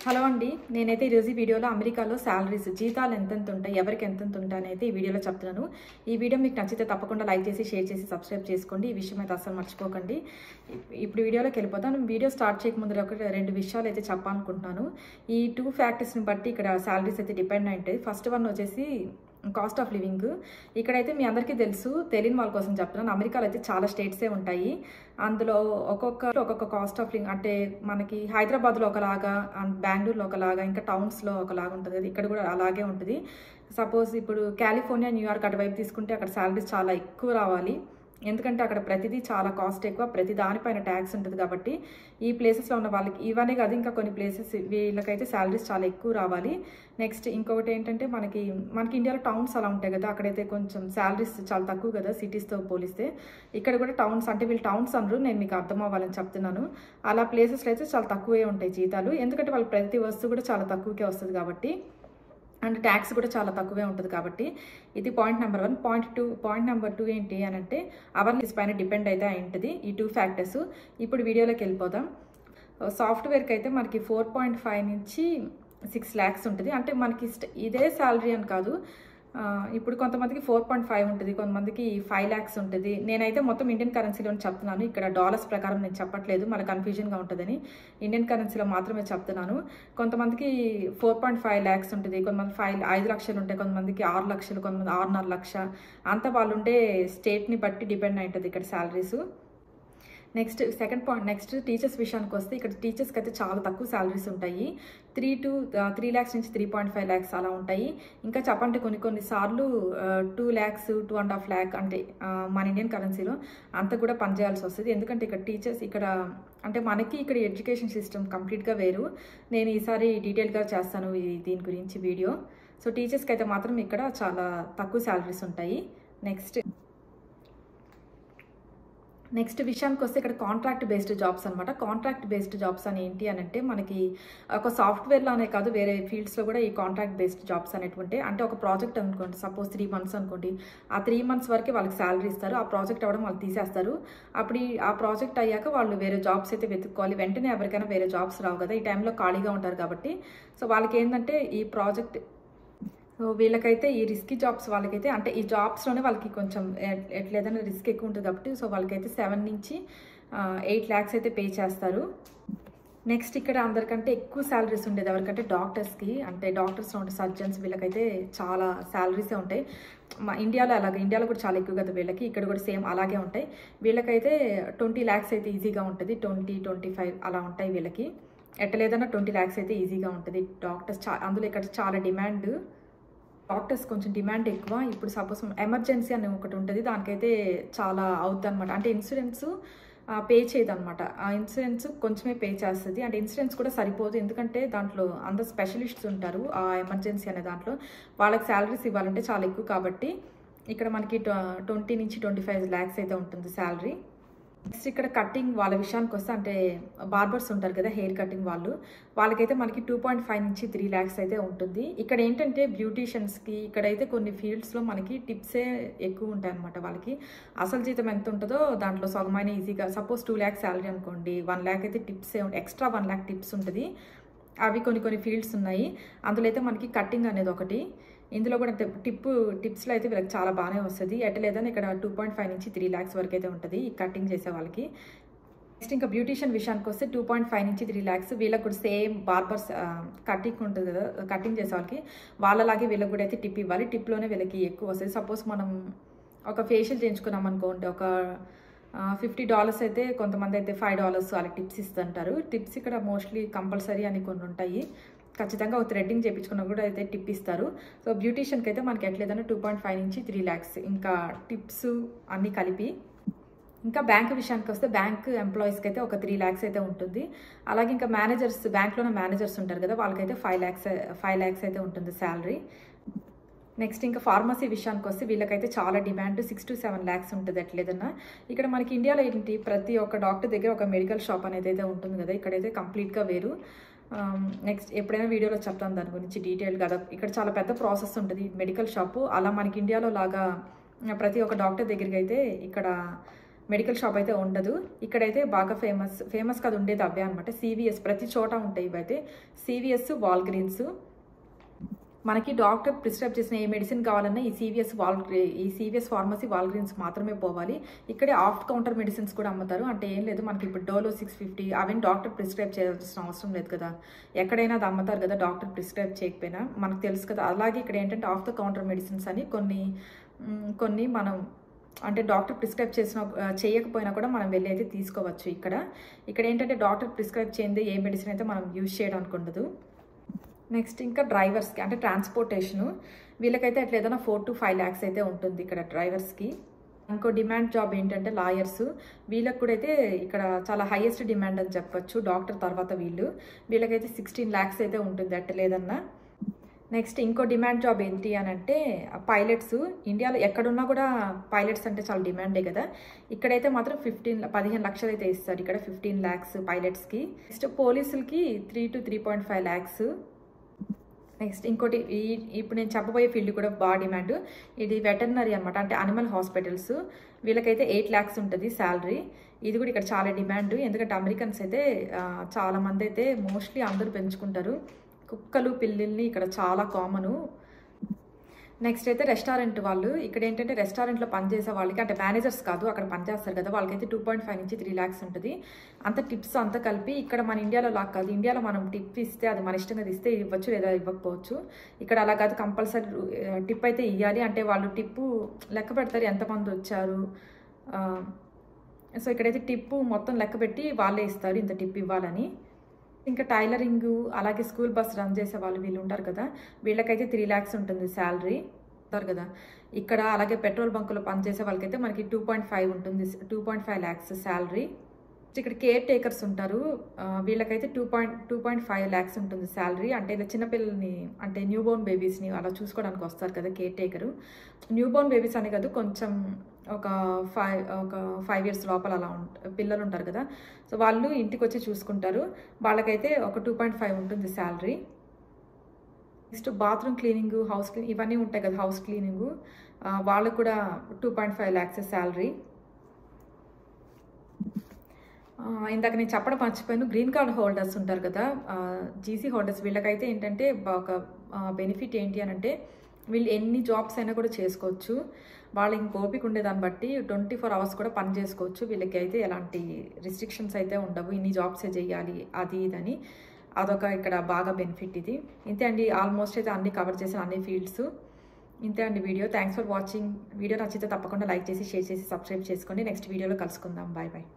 Hello అండి, నేనైతే ఈరోజు ఈ వీడియోలో అమెరికాలో శాలరీస్ జీతాలు ఎంతెంత ఉంటాయి, ఎవరికి ఎంతెంత ఉంటాయని అయితే ఈ వీడియోలో చెప్తున్నాను. ఈ వీడియో మీకు నచ్చితే తప్పకుండా లైక్ చేసి, షేర్ చేసి, సబ్స్క్రైబ్ చేసుకోండి. ఈ విషయం అయితే అస్సలు మర్చిపోకండి. ఇప్పుడు వీడియోలోకి వెళ్ళిపోతాను. వీడియో స్టార్ట్ చేయకముందు రెండు విషయాలు అయితే చెప్పాలనుకుంటున్నాను. ఈ 2 ఫ్యాక్టర్స్ని బట్టి ఇక్కడ శాలరీస్ అయితే డిపెండ్ అయి ఉంటాయి. ఫస్ట్ వన్ వచ్చేసి కాస్ట్ ఆఫ్ లివింగ్. ఇక్కడైతే మీ అందరికీ తెలుసు, తెలియని వాళ్ళ కోసం చెప్తున్నాను. అమెరికాలో అయితే చాలా స్టేట్సే ఉంటాయి. అందులో ఒక్కొక్క కాస్ట్ ఆఫ్ లివింగ్ అంటే మనకి హైదరాబాద్లో ఒకలాగా, బెంగళూరులో ఒకలాగా, ఇంకా టౌన్స్లో ఒకలాగా ఉంటుంది. ఇక్కడ కూడా అలాగే ఉంటుంది. సపోజ్ ఇప్పుడు కాలిఫోర్నియా, న్యూయార్క్ అటువైపు తీసుకుంటే అక్కడ శాలరీస్ చాలా ఎక్కువ రావాలి. ఎందుకంటే అక్కడ ప్రతిదీ చాలా కాస్ట్ ఎక్కువ, ప్రతి దానిపైన ట్యాక్స్ ఉంటుంది. కాబట్టి ఈ ప్లేసెస్లో ఉన్న వాళ్ళకి ఇవన్నీ కాదు, ఇంకా కొన్ని ప్లేసెస్ వీళ్ళకైతే శాలరీస్ చాలా ఎక్కువ రావాలి. నెక్స్ట్ ఇంకొకటి ఏంటంటే మనకి ఇండియాలో టౌన్స్ అలా ఉంటాయి కదా, అక్కడైతే కొంచెం శాలరీస్ చాలా తక్కువ కదా సిటీస్తో పోలిస్తే. ఇక్కడ కూడా టౌన్స్ అంటే వీళ్ళు టౌన్స్ అనరు, నేను మీకు అర్థం అవ్వాలని చెప్తున్నాను. అలా ప్లేసెస్లో అయితే చాలా తక్కువే ఉంటాయి జీతాలు, ఎందుకంటే వాళ్ళు ప్రతి వస్తువు కూడా చాలా తక్కువకే వస్తుంది కాబట్టి, అండ్ ట్యాక్స్ కూడా చాలా తక్కువే ఉంటుంది కాబట్టి. ఇది పాయింట్ నెంబర్ 1. పాయింట్ నెంబర్ 2 ఏంటి అని అంటే అవర్లీస్ పైన డిపెండ్ అయితే అయి ఉంటుంది ఈ 2 ఫ్యాక్టర్స్. ఇప్పుడు వీడియోలోకి వెళ్ళిపోదాం. సాఫ్ట్వేర్కి అయితే మనకి 4.5 నుంచి 6 lakhs ఉంటుంది. అంటే మనకి ఇదే శాలరీ అని కాదు, ఇప్పుడు కొంతమందికి 4.5 ఉంటుంది, కొంతమందికి 5 lakhs ఉంటుంది. నేనైతే మొత్తం ఇండియన్ కరెన్సీలో చెప్తున్నాను, ఇక్కడ డాలర్స్ ప్రకారం నేను చెప్పట్లేదు, మన కన్ఫ్యూజన్గా ఉంటుందని. ఇండియన్ కరెన్సీలో మాత్రమే చెప్తున్నాను. కొంతమందికి 4.5 lakhs ఉంటుంది, కొంతమంది 5 లక్షలు ఉంటాయి, కొంతమందికి 6 లక్షలు, కొంతమంది 6.5 లక్ష. అంతా వాళ్ళు ఉండే స్టేట్ని బట్టి డిపెండ్ అయి ఉంటుంది ఇక్కడ salaries. Second point, next teachers విషయానికి వస్తే ఇక్కడ టీచర్స్కి అయితే చాలా తక్కువ శాలరీస్ ఉంటాయి. 3 lakhs నుంచి 3.5 lakhs అలా ఉంటాయి. ఇంకా చెప్పంటే కొన్ని సార్లు 2 lakhs, 2.5 lakh అంటే మన ఇండియన్ కరెన్సీలో అంత కూడా పనిచేయాల్సి వస్తుంది. ఎందుకంటే ఇక్కడ టీచర్స్ అంటే మనకి ఇక్కడ ఎడ్యుకేషన్ సిస్టమ్ కంప్లీట్గా వేరు. నేను ఈసారి డీటెయిల్గా చేస్తాను దీని గురించి వీడియో. సో టీచర్స్కి అయితే మాత్రం ఇక్కడ చాలా తక్కువ శాలరీస్ ఉంటాయి. నెక్స్ట్ విషయానికి వస్తే ఇక్కడ కాంట్రాక్ట్ బేస్డ్ జాబ్స్ అనమాట. కాంట్రాక్ట్ బేస్డ్ జాబ్స్ అని ఏంటి అని అంటే మనకి ఒక సాఫ్ట్వేర్లోనే కాదు, వేరే ఫీల్డ్స్లో కూడా ఈ కాంట్రాక్ట్ బేస్డ్ జాబ్స్ అనేటువంటి, అంటే ఒక ప్రాజెక్ట్ అనుకోండి, సపోజ్ 3 months అనుకోండి, ఆ 3 months వరకే వాళ్ళకి శాలరీ ఇస్తారు. ఆ ప్రాజెక్ట్ అవ్వడం వాళ్ళు తీసేస్తారు. అప్పుడు ఆ ప్రాజెక్ట్ అయ్యాక వాళ్ళు వేరే జాబ్స్ అయితే వెతుక్కోవాలి. వెంటనే ఎవరికైనా వేరే జాబ్స్ రావు కదా, ఈ టైంలో ఖాళీగా ఉంటారు కాబట్టి. సో వాళ్ళకి ఏంటంటే ఈ ప్రాజెక్ట్, వీళ్ళకైతే ఈ రిస్కీ జాబ్స్ వాళ్ళకైతే, అంటే ఈ జాబ్స్లోనే వాళ్ళకి కొంచెం ఎట్లేదైనా రిస్క్ ఎక్కువ ఉంటుంది కాబట్టి, సో వాళ్ళకైతే 7 నుంచి 8 lakhs అయితే పే చేస్తారు. నెక్స్ట్ ఇక్కడ అందరికంటే ఎక్కువ శాలరీస్ ఉండేది ఎవరికంటే డాక్టర్స్కి. అంటే డాక్టర్స్ ఉంటే సర్జన్స్, వీళ్ళకైతే చాలా శాలరీసే ఉంటాయి. ఇండియాలో కూడా చాలా ఎక్కువ కదా వీళ్ళకి, ఇక్కడ కూడా సేమ్ అలాగే ఉంటాయి. వీళ్ళకైతే 20 lakhs అయితే ఈజీగా ఉంటుంది, 20-25 అలా ఉంటాయి వీళ్ళకి. ఎట్టలేదన్నా 20 lakhs అయితే ఈజీగా ఉంటుంది. డాక్టర్స్ అందులో ఇక్కడ చాలా డిమాండ్, డాక్టర్స్ కొంచెం డిమాండ్ ఎక్కువ. ఇప్పుడు సపోజ్ ఎమర్జెన్సీ అని ఒకటి ఉంటుంది, దానికైతే చాలా అవుతుంది అనమాట. అంటే ఇన్సూరెన్స్ పే చేయదు అనమాట, ఆ ఇన్సూరెన్స్ కొంచెమే పే చేస్తుంది. అంటే ఇన్సూరెన్స్ కూడా సరిపోదు, ఎందుకంటే దాంట్లో అందరు స్పెషలిస్ట్స్ ఉంటారు ఆ ఎమర్జెన్సీ అనే దాంట్లో. వాళ్ళకి శాలరీస్ ఇవ్వాలంటే చాలా ఎక్కువ కాబట్టి ఇక్కడ మనకి 20 నుంచి 25 lakhs అయితే ఉంటుంది శాలరీ. నెక్స్ట్ ఇక్కడ కటింగ్ వాళ్ళ విషయానికి వస్తే, అంటే బార్బర్స్ ఉంటారు కదా, హెయిర్ కటింగ్ వాళ్ళకైతే మనకి 2.5 నుంచి 3 lakhs అయితే ఉంటుంది. ఇక్కడ ఏంటంటే బ్యూటీషియన్స్కి ఇక్కడైతే కొన్ని ఫీల్డ్స్లో మనకి టిప్సే ఎక్కువ ఉంటాయి అనమాట. వాళ్ళకి అసలు జీతం ఎంత ఉంటుందో దాంట్లో సగమైన ఈజీగా, సపోజ్ 2 lakhs శాలరీ అనుకోండి, 1 lakh అయితే టిప్సే, ఎక్స్ట్రా 1 lakh టిప్స్ ఉంటుంది. అవి కొన్ని ఫీల్డ్స్ ఉన్నాయి. అందులో అయితే మనకి కటింగ్ అనేది ఒకటి. ఇందులో కూడా టిప్స్లో అయితే వీళ్ళకి చాలా బాగానే వస్తుంది. ఎట్టలేదని ఇక్కడ 2.5 నుంచి 3 lakhs వరకు అయితే ఉంటుంది ఈ కటింగ్ చేసే వాళ్ళకి. నెక్స్ట్ ఇంకా బ్యూటీషియన్ విషయానికి వస్తే 2.5 నుంచి 3 lakhs. వీళ్ళకి కూడా సేమ్ బార్బర్స్ కటింగ్ ఉంటుంది కదా, కటింగ్ చేసే వాళ్ళకి వాళ్ళలాగే వీళ్ళకి కూడా అయితే టిప్ ఇవ్వాలి. టిప్లోనే వీళ్ళకి ఎక్కువ వస్తుంది. సపోజ్ మనం ఒక ఫేషియల్ చేయించుకున్నాం అనుకోండి, ఒక $50 అయితే, కొంతమంది అయితే $5 వాళ్ళకి టిప్స్ ఇస్తుంటారు. టిప్స్ ఇక్కడ మోస్ట్లీ కంపల్సరీ అని కొన్ని ఉంటాయి, ఖచ్చితంగా ఒక థ్రెడ్డింగ్ చేయించుకున్నా కూడా అయితే టిప్ ఇస్తారు. సో బ్యూటీషియన్కి అయితే మనకి ఎట్లేదన్నా 2.5 నుంచి 3 lakhs ఇంకా టిప్స్ అన్నీ కలిపి. ఇంకా బ్యాంక్ విషయానికి వస్తే బ్యాంక్ ఎంప్లాయీస్కి అయితే ఒక 3 lakhs అయితే ఉంటుంది. అలాగే ఇంకా మేనేజర్స్, బ్యాంక్లోనే మేనేజర్స్ ఉంటారు కదా, వాళ్ళకైతే 5 lakhs అయితే ఉంటుంది శాలరీ. నెక్స్ట్ ఇంకా ఫార్మసీ విషయానికి వస్తే వీళ్ళకైతే చాలా డిమాండ్, 6 to 7 lakhs ఉంటుంది ఎట్లేదన్నా. ఇక్కడ మనకి ఇండియాలో ఏంటి, ప్రతి ఒక్క డాక్టర్ దగ్గర ఒక మెడికల్ షాప్ అనేది అయితే ఉంటుంది కదా, ఇక్కడైతే కంప్లీట్గా వేరు. నెక్స్ట్ ఎప్పుడైనా వీడియోలో చెప్తాను దాని గురించి డీటెయిల్గా. ఇక్కడ చాలా పెద్ద ప్రాసెస్ ఉంటుంది మెడికల్ షాపు. అలా మనకి ఇండియాలో లాగా ప్రతి ఒక్క డాక్టర్ దగ్గరికి అయితే ఇక్కడ మెడికల్ షాప్ అయితే ఉండదు. ఇక్కడైతే బాగా ఫేమస్ కాదు ఉండేది అవే అనమాట. CVS ప్రతి చోట ఉంటాయి ఇవైతే. CVS, Walgreens. మనకి డాక్టర్ ప్రిస్క్రైబ్ చేసిన ఏ మెడిసిన్ కావాలన్నా ఈ CVS ఫార్మసీ, వాల్గ్రీన్స్ మాత్రమే పోవాలి. ఇక్కడే ఆఫ్ కౌంటర్ మెడిసిన్స్ కూడా అమ్ముతారు. అంటే ఏం లేదు, మనకి ఇప్పుడు డోలో 650 అవన్నీ డాక్టర్ ప్రిస్క్రైబ్ చేయాల్సిన అవసరం లేదు కదా. ఎక్కడైనా అది అమ్ముతారు కదా డాక్టర్ ప్రిస్క్రైబ్ చేయకపోయినా, మనకు తెలుసు కదా. అలాగే ఇక్కడ ఏంటంటే ఆఫ్ ద కౌంటర్ మెడిసిన్స్ అని కొన్ని మనం అంటే డాక్టర్ ప్రిస్క్రైబ్ చేయకపోయినా కూడా మనం వెళ్ళి అయితే తీసుకోవచ్చు. ఇక్కడ ఏంటంటే డాక్టర్ ప్రిస్క్రైబ్ చేయండి ఏ మెడిసిన్ అయితే మనం యూజ్ చేయడానికి ఉండదు. నెక్స్ట్ ఇంకా డ్రైవర్స్కి అంటే ట్రాన్స్పోర్టేషను, వీళ్ళకైతే అట్లా ఏదైనా 4 to 5 lakhs అయితే ఉంటుంది ఇక్కడ డ్రైవర్స్కి. ఇంకో డిమాండ్ జాబ్ ఏంటంటే లాయర్స్. వీళ్ళకి కూడా అయితే ఇక్కడ చాలా హైయెస్ట్ డిమాండ్ అని చెప్పొచ్చు. డాక్టర్ తర్వాత వీళ్ళకైతే 16 lakhs అయితే ఉంటుంది అట్ట లేదన్నా. నెక్స్ట్ ఇంకో డిమాండ్ జాబ్ ఏంటి అని అంటే పైలట్స్. ఇండియాలో ఎక్కడున్నా కూడా పైలట్స్ అంటే చాలా డిమాండే కదా. ఇక్కడైతే మాత్రం 15 లక్షలు అయితే ఇస్తారు ఇక్కడ, 15 lakhs పైలట్స్కి. నెక్స్ట్ పోలీసులకి 3 to 3.5 lakhs. నెక్స్ట్ ఇంకోటి ఇప్పుడు నేను చెప్పబోయే ఫీల్డ్ కూడా బాగా డిమాండ్. ఇది వెటర్నరీ అనమాట, అంటే అనిమల్ హాస్పిటల్స్. వీళ్ళకైతే 8 lakhs ఉంటుంది శాలరీ. ఇది కూడా ఇక్కడ చాలా డిమాండ్, ఎందుకంటే అమెరికన్స్ అయితే చాలామంది అయితే మోస్ట్లీ అందరూ పెంచుకుంటారు కుక్కలు, పిల్లిల్ని. ఇక్కడ చాలా కామను. నెక్స్ట్ అయితే రెస్టారెంట్ వాళ్ళు. ఇక్కడ ఏంటంటే రెస్టారెంట్లో పనిచేసే వాళ్ళకి, అంటే మేనేజర్స్ కాదు, అక్కడ పనిచేస్తారు కదా, వాళ్ళకైతే 2.5 నుంచి 3 lakhs ఉంటుంది. అంత టిప్స్ అంతా కలిపి. ఇక్కడ మన ఇండియాలో లాగా కాదు. ఇండియాలో మనం టిప్ ఇస్తే అది మన ఇష్టంగా ఇస్తే ఇవ్వచ్చు లేదా ఇవ్వకపోవచ్చు. ఇక్కడ అలా కాదు, కంపల్సరీ టిప్ అయితే ఇవ్వాలి. అంటే వాళ్ళు టిప్పు లెక్క పెడతారు ఎంతమంది వచ్చారు. సో ఇక్కడైతే టిప్పు మొత్తం లెక్క పెట్టి వాళ్ళే ఇస్తారు ఇంత టిప్ ఇవ్వాలని. ఇంకా టైలరింగ్, అలాగే స్కూల్ బస్ రన్ చేసే వాళ్ళు వీళ్ళు ఉంటారు కదా, వీళ్ళకైతే 3 lakhs ఉంటుంది శాలరీ కదా. ఇక్కడ అలాగే పెట్రోల్ బంకులో పనిచేసే వాళ్ళకైతే మనకి 2.5 ఉంటుంది, 2.5 lakhs శాలరీ. ఇక్కడ కేర్ టేకర్స్ ఉంటారు, వీళ్ళకైతే 2.5 lakhs ఉంటుంది శాలరీ. అంటే ఇలా చిన్నపిల్లల్ని, అంటే న్యూ బోర్న్ బేబీస్ని అలా చూసుకోవడానికి వస్తారు కదా care taker. New Born babies అనే కాదు, కొంచెం ఒక 5 years లోపల అలా పిల్లలు ఉంటారు కదా, సో వాళ్ళు ఇంటికి వచ్చి చూసుకుంటారు. వాళ్ళకైతే ఒక 2.5 ఉంటుంది salary. Next bathroom cleaning, house cleaning ఇవన్నీ ఉంటాయి కదా, హౌస్ క్లీనింగ్ వాళ్ళకు కూడా 2.5 lakhs శాలరీ. ఇందాక నేను చెప్పడం మర్చిపోయాను, గ్రీన్ కార్డ్ హోల్డర్స్ ఉంటారు కదా, GC హోల్డర్స్. వీళ్ళకైతే ఏంటంటే ఒక బెనిఫిట్ ఏంటి అని అంటే వీళ్ళు ఎన్ని జాబ్స్ అయినా కూడా చేసుకోవచ్చు. వాళ్ళకి ఓపిక ఉండేదాన్ని బట్టి 24 hours కూడా పని చేసుకోవచ్చు. వీళ్ళకి అయితే ఎలాంటి రిస్ట్రిక్షన్స్ అయితే ఉండవు, ఇన్ని జాబ్సే చేయాలి అది ఇదని. అదొక ఇక్కడ బాగా బెనిఫిట్ ఇది. ఇంతే అండి, ఆల్మోస్ట్ అయితే అన్ని కవర్ చేసిన అన్ని ఫీల్డ్స్. ఇంతే అండి video. Thanks for watching. Video నచ్చితే తప్పకుండా లైక్ చేసి, షేర్ చేసి, సబ్స్క్రైబ్ చేసుకోండి. నెక్స్ట్ వీడియోలో కలుసుకుందాం. Bye bye.